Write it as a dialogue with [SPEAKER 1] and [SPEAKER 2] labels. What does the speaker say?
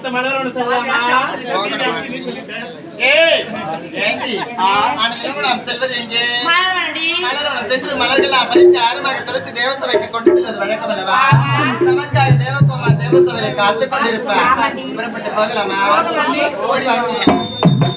[SPEAKER 1] மத்த மலரோட சொல்லலாமா? ஏண்டி நாம் செல்வது எங்கே? மலரோட சென்று மலர்கள் அமர்ந்து ஆரமாக தொடுத்து தேவசபைக்கு கொண்டு செல்வது வழக்கம் அல்லவா? நமக்காக தேவகுமார் தேவசபையை காத்துக் கொண்டிருப்பார். புறப்பட்டு போகலாமா? ஓடி வாங்க.